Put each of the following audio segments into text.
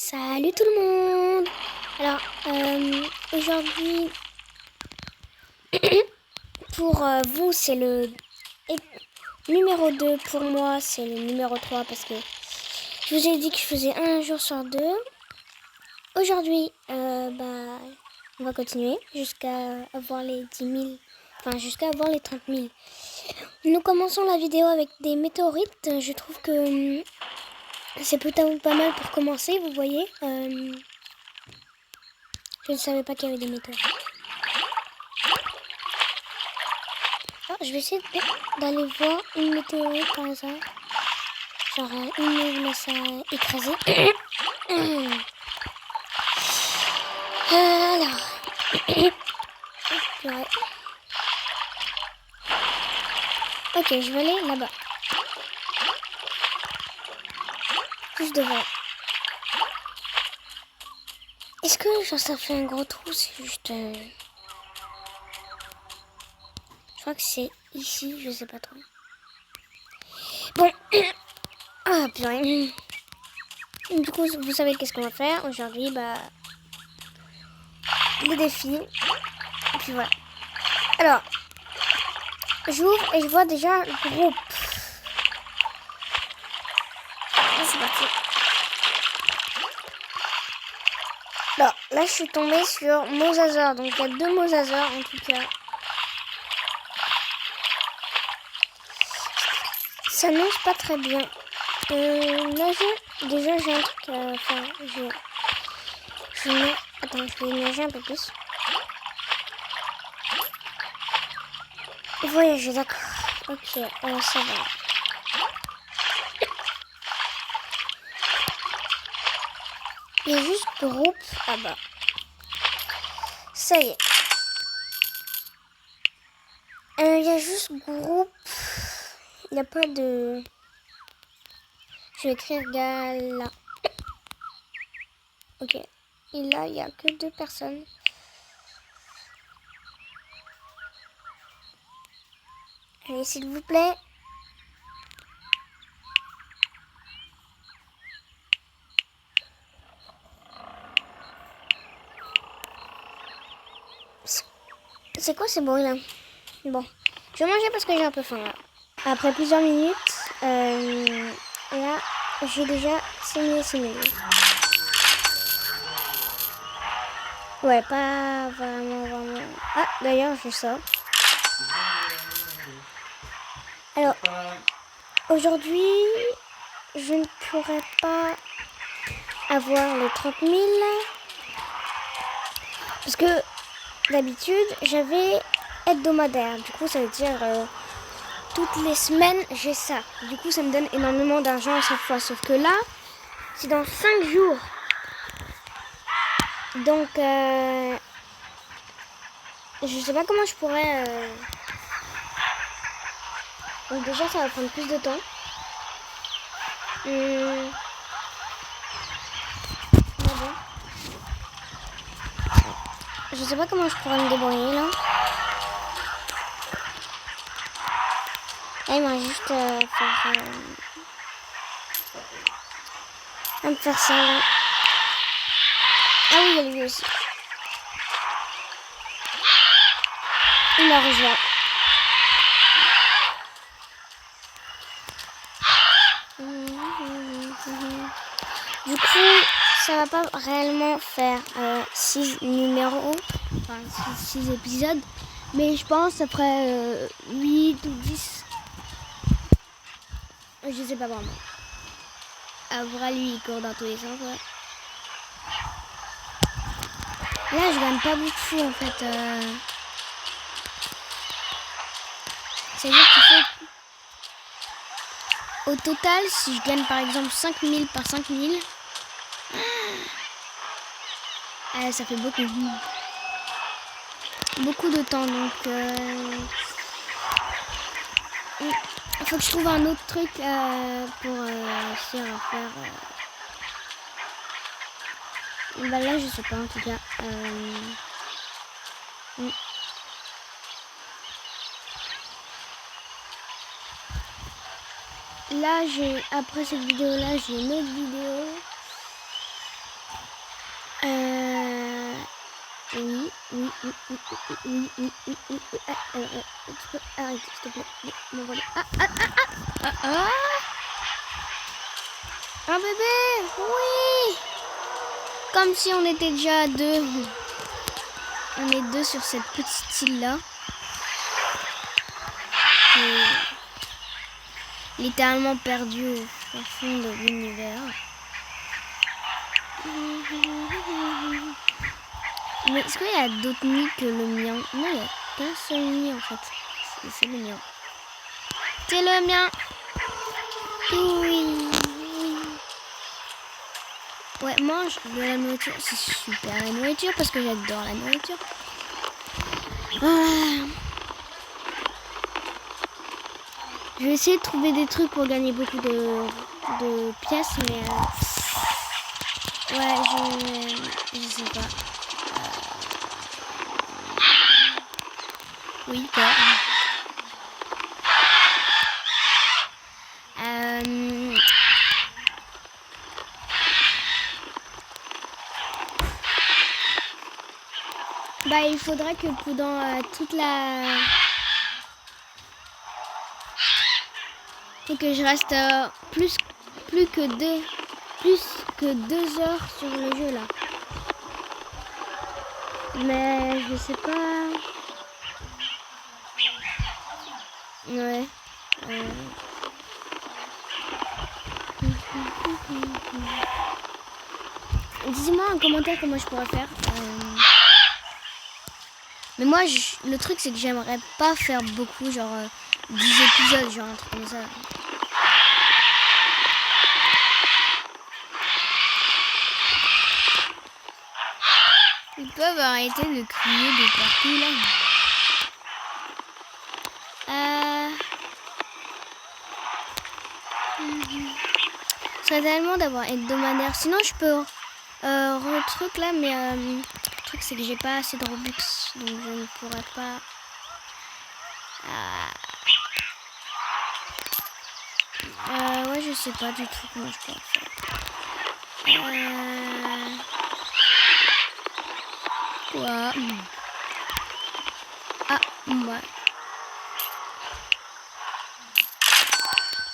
Salut tout le monde. Alors, aujourd'hui, pour vous, c'est le numéro 2. Pour moi, c'est le numéro 3 parce que je vous ai dit que je faisais un jour sur deux. Aujourd'hui, on va continuer jusqu'à avoir les 10 000, enfin jusqu'à avoir les 30 000. Nous commençons la vidéo avec des météorites. Je trouve que c'est plutôt pas mal pour commencer, vous voyez. Je ne savais pas qu'il y avait des météorites. Ah, je vais essayer d'aller voir une météorite par hasard. Genre une me laisse écraser. Alors. Ouais. Ok, je vais aller là-bas. Juste devant. Est-ce que genre, ça fait un gros trou? C'est juste... Je crois que c'est ici, je sais pas trop. Bon. Ah, purée. Du coup, vous savez qu'est-ce qu'on va faire aujourd'hui? Le défi. Et puis voilà. Alors, j'ouvre et je vois déjà le groupe. C'est parti. Alors, là, je suis tombée sur Mosasaur. Donc, il y a deux Mosasaur en tout cas. Ça n'annonce pas très bien. Là, déjà, j'ai un truc à faire. Attends, je vais nager un peu plus. Voyager, d'accord. Ok, ça va. Il y a juste groupe. Ah bah. Ça y est. Il y a juste groupe. Il n'y a pas de... Je vais écrire Gala. Ok. Et là, il n'y a que deux personnes. Allez, s'il vous plaît. C'est quoi ces bruits là? Bon, je vais manger parce que j'ai un peu faim là. Après plusieurs minutes, là, j'ai déjà simulé. Ouais, pas vraiment. Ah, d'ailleurs, je sors. Alors, aujourd'hui, je ne pourrais pas avoir les 30 000 parce que d'habitude, j'avais hebdomadaire. Du coup, ça veut dire toutes les semaines, j'ai ça. Du coup, ça me donne énormément d'argent à chaque fois. Sauf que là, c'est dans 5 jours. Donc, je sais pas comment je pourrais... Donc déjà, ça va prendre plus de temps. Bon. Je sais pas comment je pourrais me débrouiller là. Là, il m'a juste faire... me faire ça là. Ah oui, il y a lui aussi. Il m'a rejoint. Du coup, ça va pas réellement faire 6 numéros, enfin 6 épisodes, mais je pense après 8 ou 10, je sais pas vraiment. Après lui, il court dans tous les sens, ouais. Là, je gagne pas beaucoup en fait. C'est-à-dire qu'il faut... Au total, si je gagne par exemple 5 000 par 5 000, ça fait beaucoup de temps. Donc, il faut que je trouve un autre truc pour réussir à faire... là, je sais pas en tout cas. Là, après cette vidéo-là, j'ai une autre vidéo. Oui. Tu peux arrêter, s'il te plaît. M'envoler. Un bébé. Oui. Comme si on était déjà à 2. On est 2 sur cette petite île-là. Littéralement perdu au fond de l'univers. Mais est-ce qu'il y a d'autres nids que le mien? Non, il n'y a qu'un seul nid en fait. C'est le mien. C'est le mien. Oui. Ouais, mange de la nourriture. C'est super la nourriture parce que j'adore la nourriture. Je vais essayer de trouver des trucs pour gagner beaucoup de pièces, mais ouais, je sais pas. Oui, quoi. Bah, il faudrait que pendant toute la... Faut que je reste plus que 2 heures sur le jeu là. Mais je sais pas. Ouais. Dis-moi en commentaire comment je pourrais faire. Mais moi, le truc c'est que j'aimerais pas faire beaucoup, genre 10 épisodes, genre un truc comme ça. Ils peuvent arrêter de crier de partout là. Ce serait tellement d'avoir hebdomadaire. Sinon je peux truc là, mais le truc c'est que j'ai pas assez de Robux, donc je ne pourrais pas. Ouais, je sais pas du tout comment je pourrais faire. Quoi? Ouais.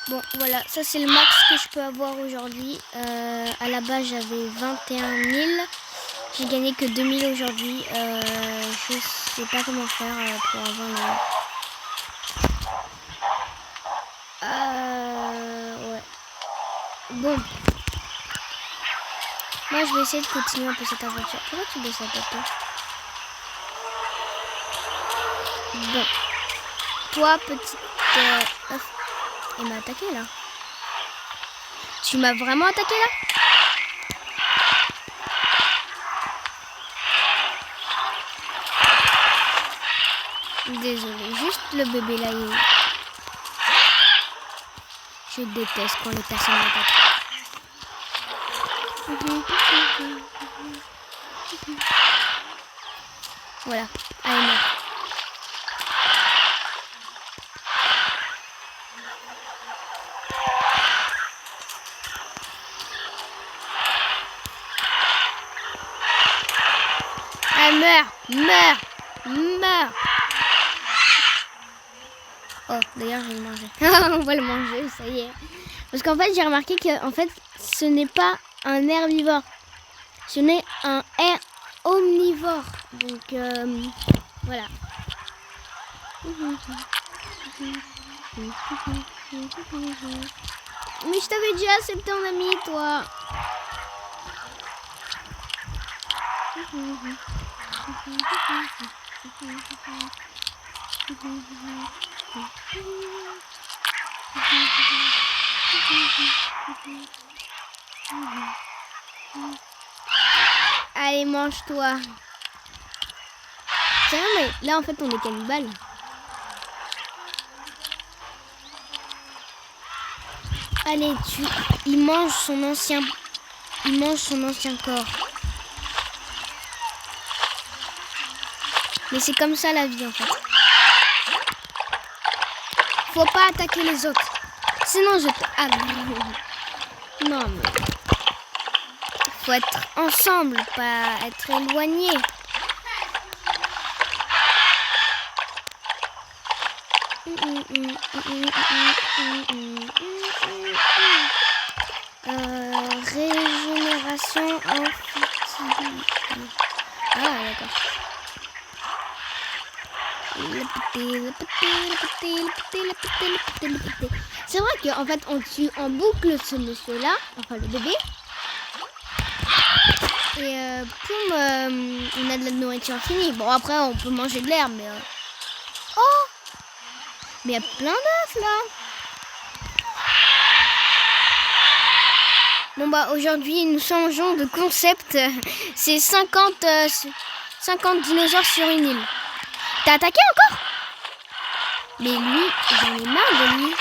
Bon, voilà, ça c'est le max que je peux avoir aujourd'hui. À la base, j'avais 21 000. J'ai gagné que 2 000 aujourd'hui. Je sais pas comment faire pour avoir le... Ouais. Bon. Moi, je vais essayer de continuer un peu cette aventure. Pourquoi tu baisses la tête, toi? Bon. Toi, petite... Il m'a attaqué là. Tu m'as vraiment attaqué là? Désolé, juste le bébé là. Je déteste quand les personnes m'attaquent. Voilà. Allez, meurs. Meurs. Oh, d'ailleurs, je vais le manger. On va le manger, ça y est. Parce qu'en fait, j'ai remarqué que en fait, ce n'est pas un herbivore. Ce n'est un omnivore. Donc, voilà. Mais je t'avais déjà accepté en ami, toi. Allez, mange-toi. Tiens, mais là en fait on est cannibales. Allez, il mange son ancien corps. Mais c'est comme ça la vie en fait. Faut pas attaquer les autres. Sinon je te... Ah non mais... Faut être ensemble, pas être éloigné. Régénération amphibie. Ah, d'accord. C'est vrai qu'en fait, on tue en boucle ce monsieur-là, enfin le bébé. Et poum, on a de la nourriture finie. Bon, après, on peut manger de l'herbe, mais... Oh! Mais il y a plein d'œufs, là. Bon, bah, aujourd'hui, nous changeons de concept. C'est 50 dinosaures sur une île. T'as attaqué encore? Mais lui, j'en ai marre de lui.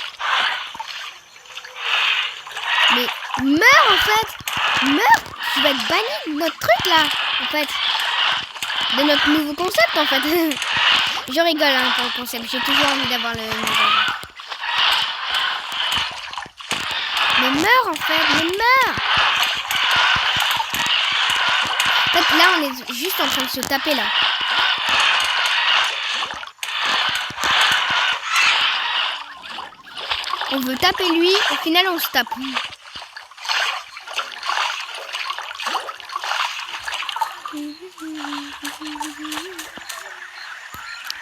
Mais meurs, en fait. Meurs. Tu vas être banni de notre truc, là. En fait. De notre nouveau concept, en fait. Je rigole, hein, pour le concept. J'ai toujours envie d'avoir le nouveau. Mais meurs, en fait. Mais meurs. En fait, là, on est juste en train de se taper, là. On veut taper lui, au final, on se tape.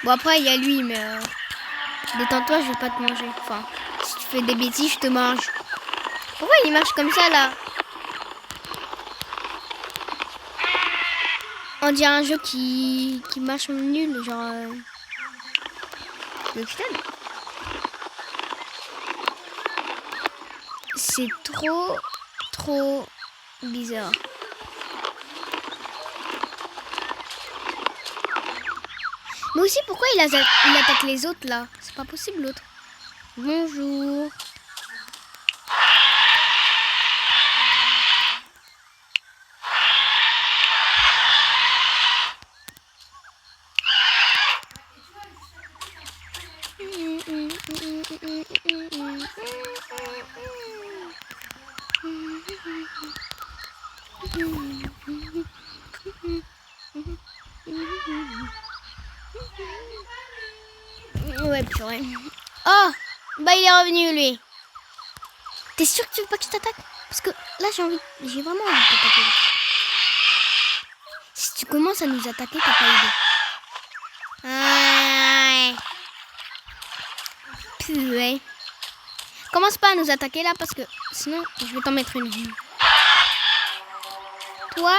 Bon, après, il y a lui, mais... détends-toi, je vais pas te manger. Enfin, si tu fais des bêtises, je te mange. Pourquoi il marche comme ça, là? On dirait un jeu qui marche nul, genre... Le putain. C'est trop bizarre. Mais aussi, pourquoi il attaque les autres, là? C'est pas possible, l'autre. Bonjour. Ouais, purée. Oh, bah il est revenu, lui. T'es sûr que tu veux pas que je t'attaque? Parce que là, j'ai vraiment envie de t'attaquer. Si tu commences à nous attaquer, t'as pas idée. Purée. Commence pas à nous attaquer là, parce que sinon, je vais t'en mettre une. Toi,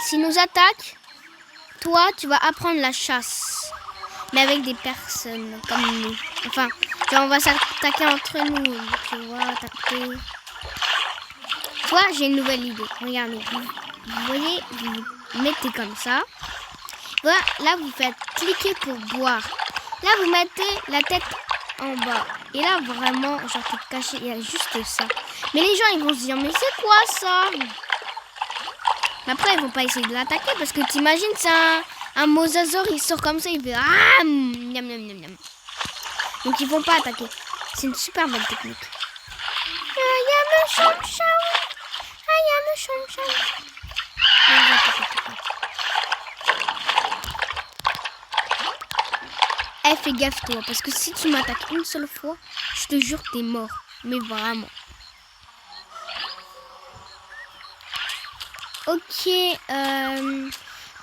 si nous attaques, toi, tu vas apprendre la chasse. Mais avec des personnes comme nous. Enfin, genre on va s'attaquer entre nous. Tu vois, attaquer. Toi, j'ai une nouvelle idée. Regardez. Vous voyez, vous mettez comme ça. Voilà, là, vous faites cliquer pour boire. Là, vous mettez la tête en bas. Et là, vraiment, genre, tout caché, il y a juste ça. Mais les gens, ils vont se dire, mais c'est quoi ça? Mais après, ils vont pas essayer de l'attaquer parce que t'imagines, c'est un mosasaure, il sort comme ça, il fait ah, miam, miam, miam, miam. Donc ils vont pas attaquer. C'est une super belle technique. Eh, fais gaffe toi, parce que si tu m'attaques une seule fois, je te jure t'es mort. Mais vraiment. Ok,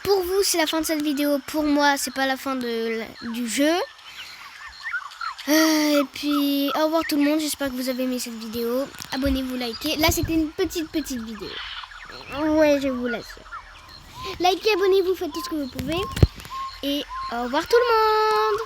pour vous c'est la fin de cette vidéo, pour moi c'est pas la fin du jeu. Et puis au revoir tout le monde, j'espère que vous avez aimé cette vidéo. Abonnez-vous, likez. Là c'était une petite vidéo. Ouais, je vous l'assure. Likez, abonnez-vous, faites tout ce que vous pouvez. Et au revoir tout le monde.